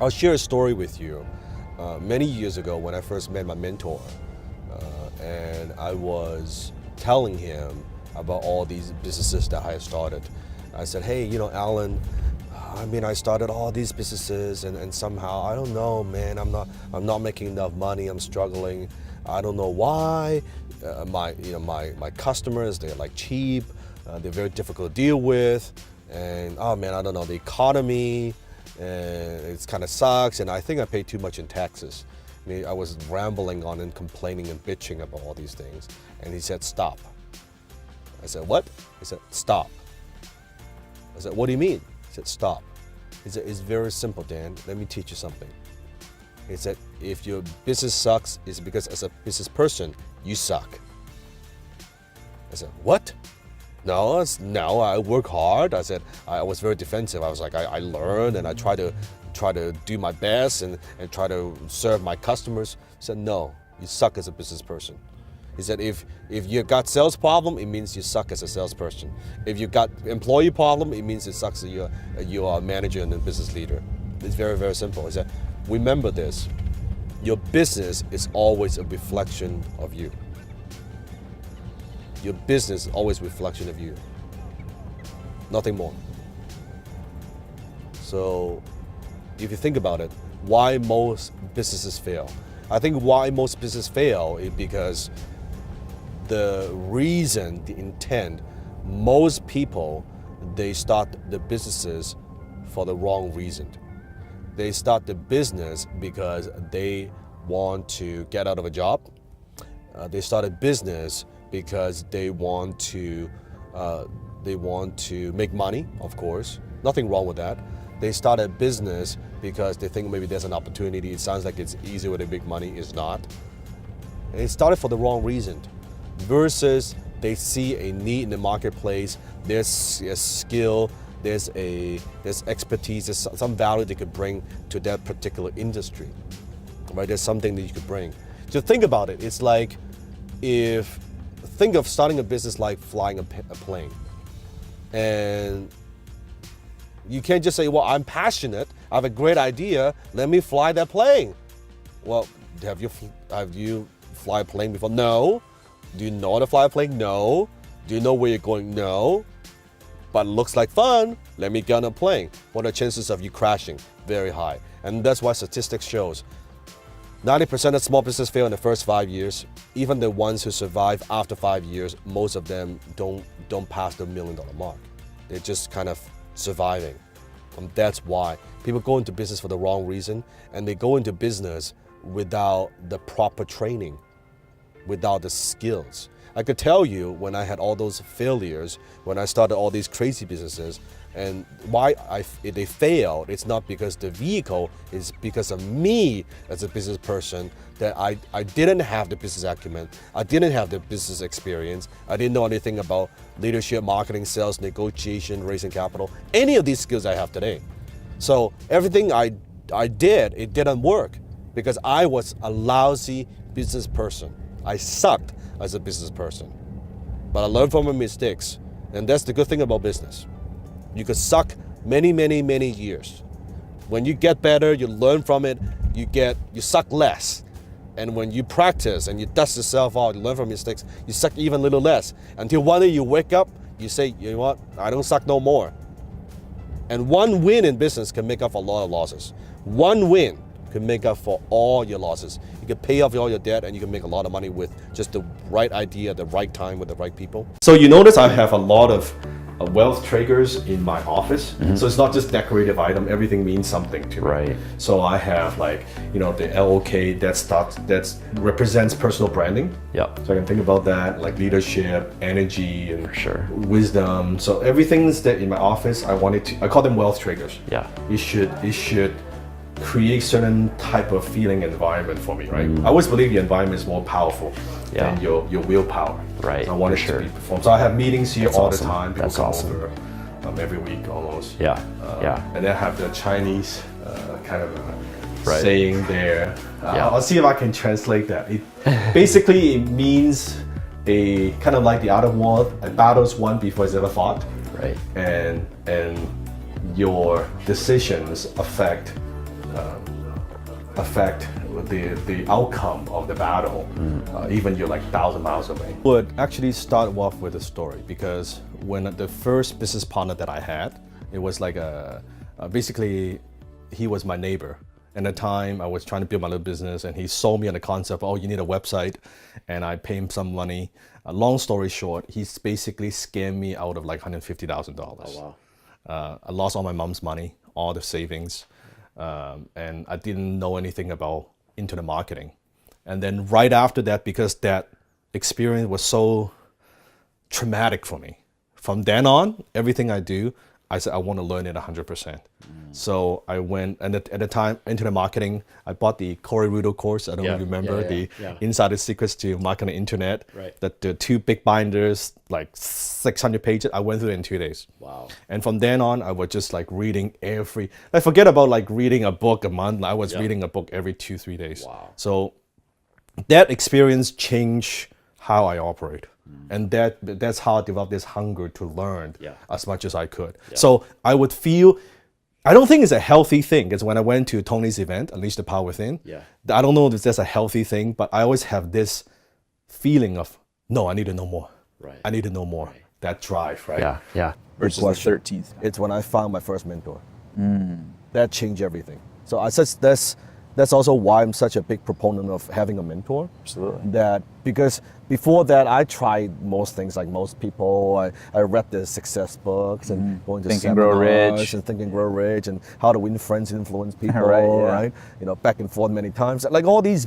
I'll share a story with you. Many years ago when I first met my mentor, and I was telling him about all these businesses that I had started. I said, hey, Alan, I started all these businesses and somehow, I don't know, man, I'm not making enough money, I'm struggling. I don't know why. My customers, they're like cheap, they're very difficult to deal with, and oh man, I don't know, the economy, and it's kind of sucks, and I think I pay too much in taxes. I was rambling on and complaining and bitching about all these things, and he said, stop. I said, what? He said, stop. I said, what do you mean? He said, stop. He said, it's very simple, Dan. Let me teach you something. He said, if your business sucks, it's because as a business person, you suck. I said, what? No, I work hard. I said, I was very defensive. I was like, I learned and I try to do my best and try to serve my customers. He said, no, you suck as a business person. He said, if you got sales problem, it means you suck as a salesperson. If you got employee problem, it means it sucks that you are a manager and a business leader. It's very, very simple. He said, remember this, your business is always a reflection of you. Your business is always a reflection of you. Nothing more. So if you think about it, why most businesses fail? I think why most businesses fail is because the reason, the intent, most people, they start the businesses for the wrong reason. They start the business because they want to get out of a job. They start a business because they want to make money, of course. Nothing wrong with that. They start a business because they think maybe there's an opportunity. It sounds like it's easy way to make money. It's not. And it started for the wrong reason. Versus they see a need in the marketplace, there's a skill, there's expertise, there's some value they could bring to that particular industry, right? There's something that you could bring. So think about it. It's like think of starting a business like flying a plane. And you can't just say, well, I'm passionate, I have a great idea, let me fly that plane. Well, have you fly a plane before? No. Do you know how to fly a plane? No. Do you know where you're going? No. But it looks like fun. Let me get on a plane. What are the chances of you crashing? Very high. And that's why statistics shows 90% of small business fail in the first 5 years. Even the ones who survive after 5 years, most of them don't pass the $1 million mark. They're just kind of surviving. And that's why people go into business for the wrong reason, and they go into business without the proper training, without the skills. I could tell you when I had all those failures, when I started all these crazy businesses, and why they failed, it's not because the vehicle, it's because of me as a business person, that I didn't have the business acumen, I didn't have the business experience, I didn't know anything about leadership, marketing, sales, negotiation, raising capital, any of these skills I have today. So everything I did, it didn't work because I was a lousy business person. I sucked as a business person, but I learned from my mistakes, and that's the good thing about business. You could suck many, many, many years. When you get better, you learn from it, you suck less. And when you practice and you dust yourself out, you learn from mistakes, you suck even a little less. Until one day you wake up, you say, you know what, I don't suck no more. And one win in business can make up for a lot of losses. One win can make up for all your losses. You can pay off all your debt and you can make a lot of money with just the right idea at the right time with the right people. So you notice I have a lot of wealth triggers in my office. Mm-hmm. So it's not just decorative item, everything means something to me. Right. So I have the LOK that represents personal branding. Yep. So I can think about that, like leadership, energy, and wisdom. So everything's that in my office, I call them wealth triggers. Yeah. It should create certain type of feeling environment for me, right? I always believe your environment is more powerful than your willpower. Right. So I want it to be performed. So I have meetings here all the time. People come over every week almost. And they have the Chinese kind of saying there. I'll see if I can translate that. Basically, it means a kind of like the other world, a battle's won before it's ever fought. Right. And your decisions affect affect the outcome of the battle, even you're like 1,000 miles away. Would actually start off with a story, because when the first business partner that I had, it was like basically he was my neighbor. And at the time I was trying to build my little business, and he sold me on the concept, oh, you need a website, and I pay him some money. Long story short, he's basically scammed me out of like $150,000. Oh, wow. I lost all my mom's money, all the savings, and I didn't know anything about internet marketing. And then right after that, because that experience was so traumatic for me, from then on, everything I do, I said, I want to learn it 100%. So I went, and at the time, internet marketing, I bought the Corey Rudo course. I don't know if you remember, the Insider Secrets to Marketing Internet. Right. The 2 big binders, like 600 pages. I went through it in 2 days. Wow. And from then on, I was just like reading like forget about like reading a book a month. I was reading a book every 2-3 days. Wow. So that experience changed how I operate. And that's how I developed this hunger to learn as much as I could. So I would feel, I don't think it's a healthy thing, because when I went to Tony's event, Unleash the Power Within, I don't know if that's a healthy thing, but I always have this feeling of, no, I need to know more. Right. I need to know more. Right. That drive, right? Yeah, yeah. Versus the 13th. It's when I found my first mentor. That changed everything. So I said that's also why I'm such a big proponent of having a mentor. Absolutely. That because before that, I tried most things like most people. I read the success books and going to Think and seminars Grow Rich. and Think and Grow Rich and How to Win Friends and Influence People, Right, right? You know, back and forth many times. Like all these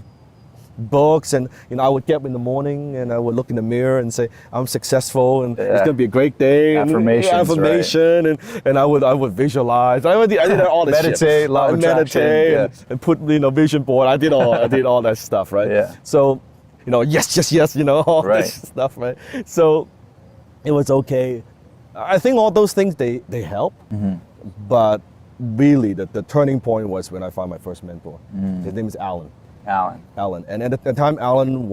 books, and you know, I would get up in the morning and I would look in the mirror and say, I'm successful and it's gonna be a great day. Affirmation, and I would visualize. I did all this meditate, shit. law of attraction, and put vision board. I did all that stuff, right? Yeah. So, you know, yes, you know, all this stuff, right? So it was okay. I think all those things they help, but really the turning point was when I found my first mentor. His name is Alan. And at the time, Alan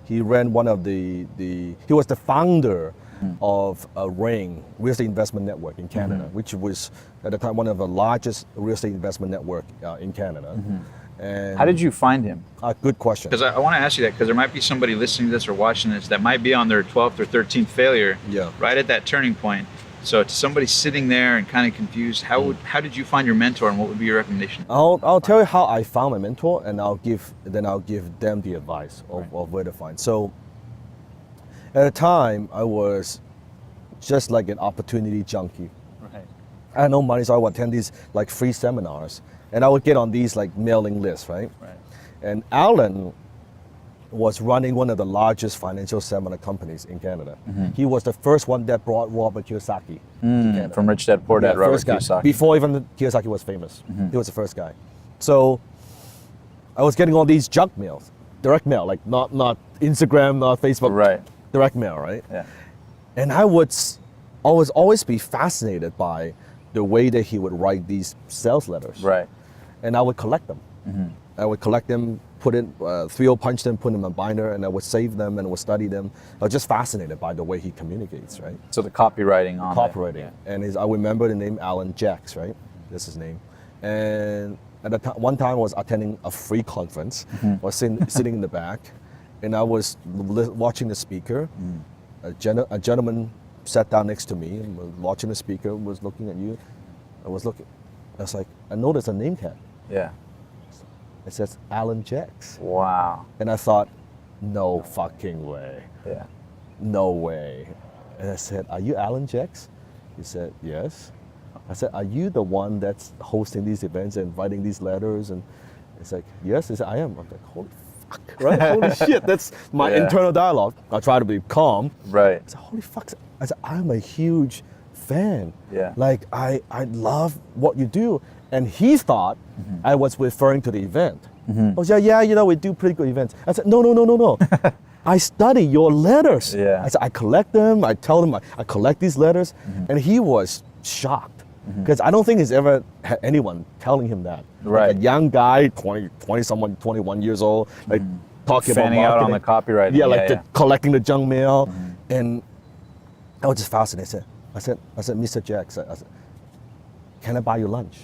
he ran one of he was the founder of a Ring real estate investment network in Canada, which was at the time one of the largest real estate investment network in Canada. And how did you find him? Good question. Because I want to ask you that, because there might be somebody listening to this or watching this that might be on their 12th or 13th failure, right at that turning point. So to somebody sitting there and kind of confused, how did you find your mentor, and what would be your recommendation? I'll tell you how I found my mentor, and I'll give them the advice of where to find. So at the time, I was just like an opportunity junkie. Right. I had no money, so I would attend these like free seminars, and I would get on these like mailing lists, right? Right. And Alan was running one of the largest financial seminar companies in Canada. He was the first one that brought Robert Kiyosaki to Canada. From Rich Dad Poor Dad, Robert Kiyosaki. Before even Kiyosaki was famous. He was the first guy. So I was getting all these junk mails, direct mail, like not Instagram, not Facebook, right? Direct mail, right? Yeah. And I would always be fascinated by the way that he would write these sales letters. Right. And I would collect them. I would collect them, put in 3-0 punch them, put them in a binder, and I would save them and I would study them. I was just fascinated by the way he communicates, right? So the copywriting on Copywriting. And I remember the name Alan Jacks, right? That's his name. And at one time I was attending a free conference. I was sitting in the back, and I was watching the speaker. A gentleman sat down next to me and was watching the speaker, was looking at you. I was like, I noticed a name tag. Yeah. It says Alan Jacks. Wow. And I thought, no fucking way. Yeah. No way. And I said, are you Alan Jacks? He said, yes. I said, are you the one that's hosting these events and writing these letters? And it's like, yes. He said, I am. I'm like, holy fuck, right? Holy shit, that's my internal dialogue. I try to be calm. Right. I said, holy fuck. I said, I'm a huge fan. Yeah. Like, I love what you do. And he thought I was referring to the event. I was like, yeah, you know, we do pretty good events. I said, no. I study your letters. Yeah. I said, I collect them. I tell him I collect these letters. And he was shocked because I don't think he's ever had anyone telling him that. Right. Like a young guy, 21 years old, like talking fanning about out on the copywriting. Yeah, like collecting the junk mail. And I was just fascinated. I said, Mr. Jacks, I said, can I buy you lunch?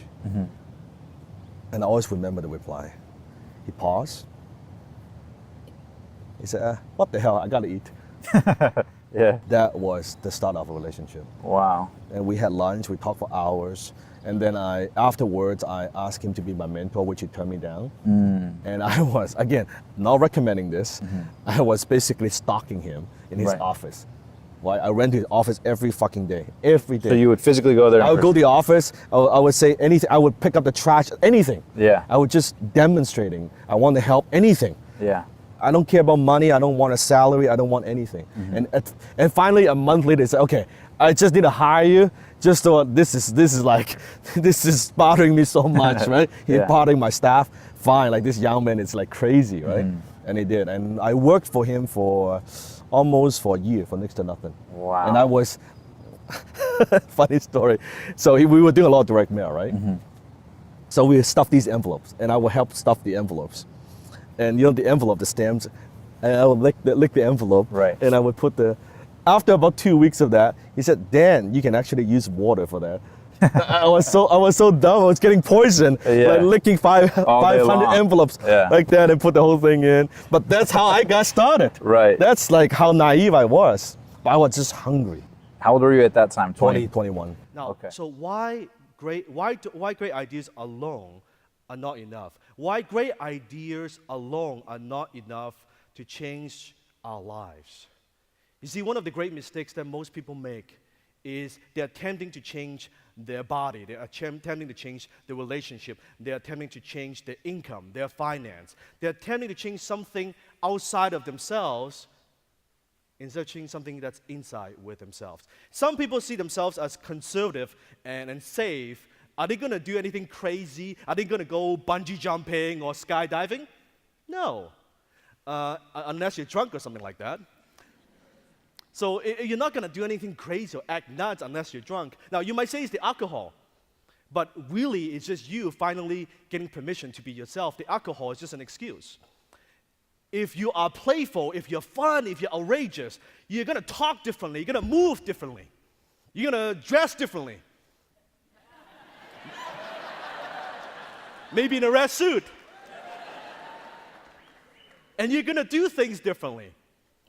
And I always remember the reply. He paused. He said, what the hell, I gotta eat. Yeah. That was the start of a relationship. Wow. And we had lunch, we talked for hours. And then afterwards, I asked him to be my mentor, which he turned me down. And I was, again, not recommending this. I was basically stalking him in his office. Right? I went to his office every fucking day, every day. So you would physically go there? I would go to the office, I would say anything, I would pick up the trash, anything. Yeah. I would just demonstrating, I want to help, anything. Yeah. I don't care about money, I don't want a salary, I don't want anything. And finally, a month later, they said, okay, I just need to hire you, just so this is bothering me so much, right? He's bothering my staff. Fine, like this young man is like crazy, right? And he did. And I worked for him for almost for a year, for next to nothing. Wow. And I was, funny story. So we were doing a lot of direct mail, right? So we stuffed these envelopes, and I would help stuff the envelopes. And you know the envelope, the stamps, and I would lick the envelope, right? And I would put after about 2 weeks of that, he said, Dan, you can actually use water for that. I was so dumb, I was getting poisoned, like licking 500 envelopes like that and put the whole thing in. But that's how I got started. Right. That's like how naive I was. But I was just hungry. How old were you at that time? 20, 21. Now, so why great ideas alone are not enough? Why great ideas alone are not enough to change our lives? You see, one of the great mistakes that most people make is they're attempting to change their body, they're attempting to change their relationship, they're attempting to change their income, their finance. They're attempting to change something outside of themselves instead of changing something that's inside with themselves. Some people see themselves as conservative and safe. Are they going to do anything crazy? Are they going to go bungee jumping or skydiving? No, unless you're drunk or something like that. So you're not going to do anything crazy or act nuts unless you're drunk. Now, you might say it's the alcohol, but really it's just you finally getting permission to be yourself. The alcohol is just an excuse. If you are playful, if you're fun, if you're outrageous, you're going to talk differently, you're going to move differently, you're going to dress differently. Maybe in a red suit. And you're going to do things differently.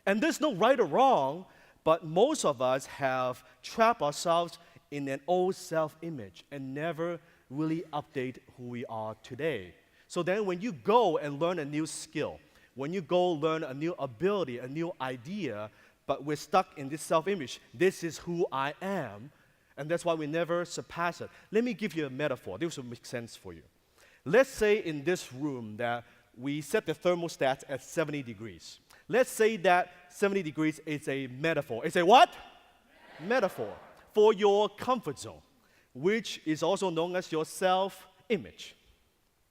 And there's no right or wrong, but most of us have trapped ourselves in an old self-image and never really update who we are today. So then when you go and learn a new skill, when you go learn a new ability, a new idea, but we're stuck in this self-image, this is who I am, and that's why we never surpass it. Let me give you a metaphor. This will make sense for you. Let's say in this room that we set the thermostat at 70 degrees. Let's say that 70 degrees is a metaphor. It's a what? Metaphor for your comfort zone, which is also known as your self-image,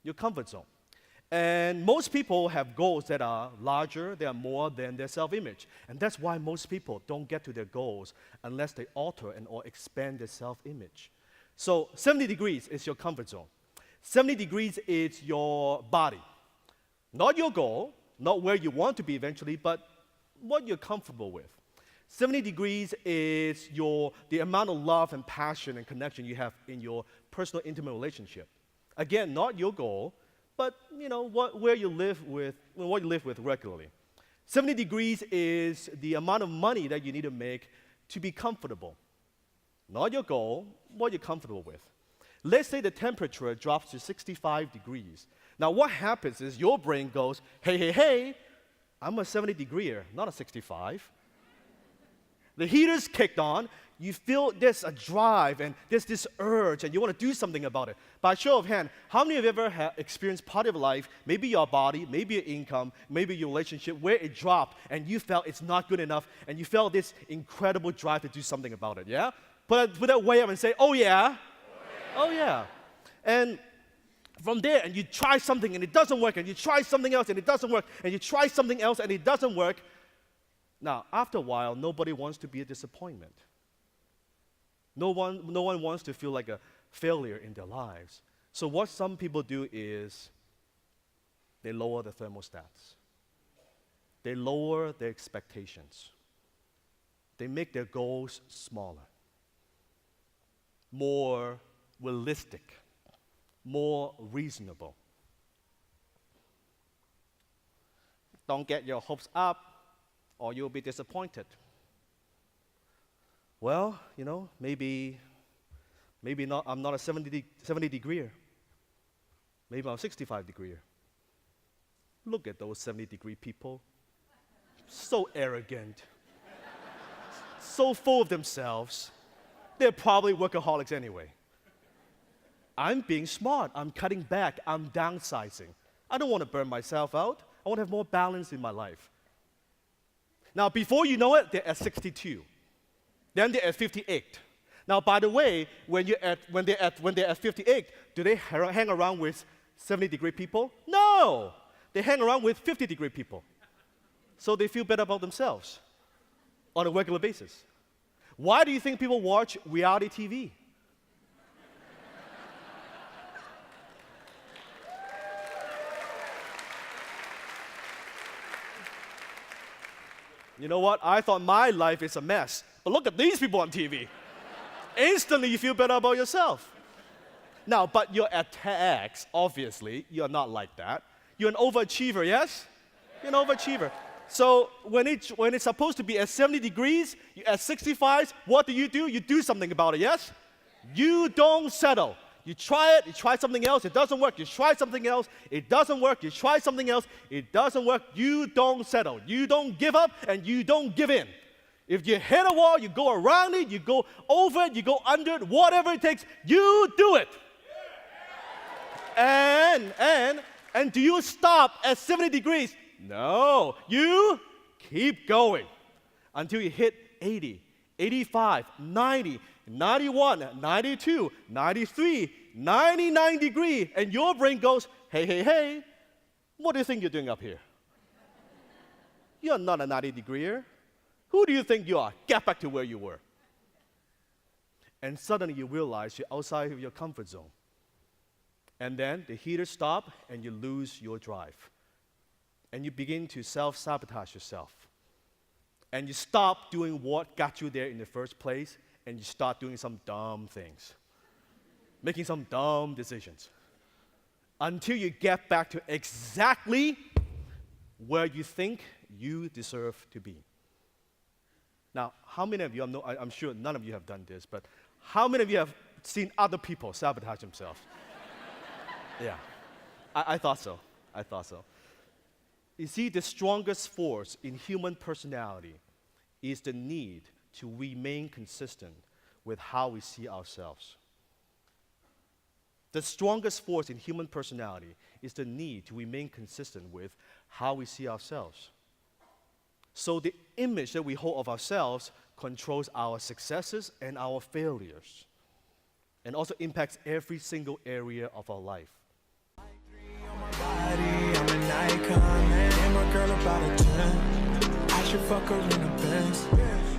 your comfort zone. And most people have goals that are larger, they are more than their self-image. And that's why most people don't get to their goals unless they alter or expand their self-image. So 70 degrees is your comfort zone. 70 degrees is your body. Not your goal, not where you want to be eventually, but what you're comfortable with. 70 degrees is the amount of love and passion and connection you have in your personal intimate relationship. Again, not your goal, but what you live with regularly. 70 degrees is the amount of money that you need to make to be comfortable. Not your goal, what you're comfortable with. Let's say the temperature drops to 65 degrees. Now what happens is your brain goes, hey, I'm a 70-degreeer, not a 65. The heater's kicked on, you feel there's a drive and there's this urge and you want to do something about it. By show of hand, how many of you ever experienced part of your life, maybe your body, maybe your income, maybe your relationship, where it dropped and you felt it's not good enough and you felt this incredible drive to do something about it, yeah? Put that way up and say, oh yeah. Oh yeah. And from there, and you try something and it doesn't work, and you try something else and it doesn't work, and you try something else and it doesn't work. Now, after a while, nobody wants to be a disappointment. No one wants to feel like a failure in their lives. So what some people do is they lower the thermostats. They lower their expectations. They make their goals smaller, more realistic, more reasonable. Don't get your hopes up or you'll be disappointed. Well, maybe not, I'm not a 70 degreer. Maybe I'm a 65 degreer. Look at those 70-degree people. So arrogant. So full of themselves. They're probably workaholics anyway. I'm being smart. I'm cutting back. I'm downsizing. I don't want to burn myself out. I want to have more balance in my life. Now, before you know it, they're at 62. Then they're at 58. Now, by the way, when they're at 58, do they hang around with 70-degree people? No! They hang around with 50-degree people. So they feel better about themselves on a regular basis. Why do you think people watch reality TV? You know what? I thought my life is a mess. But look at these people on TV. Instantly, you feel better about yourself. Now, but you're at TEDx, obviously. You're not like that. You're an overachiever, yes? You're an overachiever. So when it's supposed to be at 70 degrees, you're at 65, what do? You do something about it, yes? You don't settle. You try it, you try something else, it doesn't work. You try something else, it doesn't work. You try something else, it doesn't work. You don't settle. You don't give up, and you don't give in. If you hit a wall, you go around it, you go over it, you go under it, whatever it takes, you do it. And do you stop at 70 degrees? No. You keep going until you hit 80, 85, 90, 91, 92, 93, 99 degree, and your brain goes, hey, what do you think you're doing up here? You're not a 90 degreer. Who do you think you are? Get back to where you were. And suddenly you realize you're outside of your comfort zone. And then the heater stops and you lose your drive. And you begin to self-sabotage yourself. And you stop doing what got you there in the first place, and you start doing some dumb things, making some dumb decisions, until you get back to exactly where you think you deserve to be. Now, how many of you, I'm sure none of you have done this, but how many of you have seen other people sabotage themselves? Yeah, I thought so. I thought so. You see, the strongest force in human personality is the need to remain consistent with how we see ourselves. The strongest force in human personality is the need to remain consistent with how we see ourselves. So the image that we hold of ourselves controls our successes and our failures, and also impacts every single area of our life. I'm an icon, and my girl about a 10. I should fuck her in a Benz.